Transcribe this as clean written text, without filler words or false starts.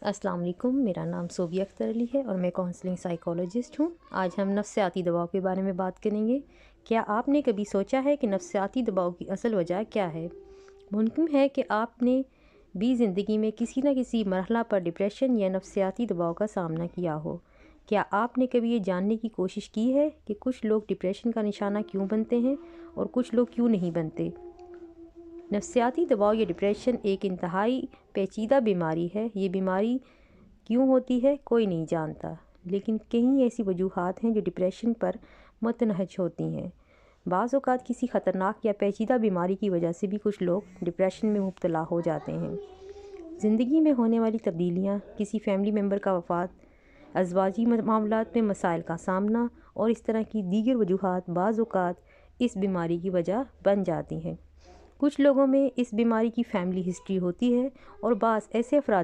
अस्सलाम वालेकुम। मेरा नाम सोबिया अख्तर अली है और मैं काउंसलिंग साइकोलॉजिस्ट हूँ। आज हम नफ्सियाती दबाव के बारे में बात करेंगे। क्या आपने कभी सोचा है कि नफ्सियाती दबाव की असल वजह क्या है? मुमकिन है कि आपने भी ज़िंदगी में किसी न किसी मरहला पर डिप्रेशन या नफ्सियाती दबाव का सामना किया हो। क्या आपने कभी ये जानने की कोशिश की है कि कुछ लोग डिप्रेशन का निशाना क्यों बनते हैं और कुछ लोग क्यों नहीं बनते? नफ्सियाती दबाव या डिप्रेशन एक इंतहाई पेचीदा बीमारी है। ये बीमारी क्यों होती है कोई नहीं जानता, लेकिन कई ऐसी वजूहात हैं जो डिप्रेशन पर मुतनहज होती हैं। बाज़ औक़ात किसी ख़तरनाक या पेचीदा बीमारी की वजह से भी कुछ लोग डिप्रेशन में मुब्तला हो जाते हैं। ज़िंदगी में होने वाली तब्दीलियाँ, किसी फैमिली मेम्बर का वफ़ात, अज़वाजी मामलात में मसाइल का सामना और इस तरह की दीगर वजूहात बाज़ औक़ात इस बीमारी की वजह बन जाती हैं। कुछ लोगों में इस बीमारी की फैमिली हिस्ट्री होती है और बाज़ ऐसे अफराद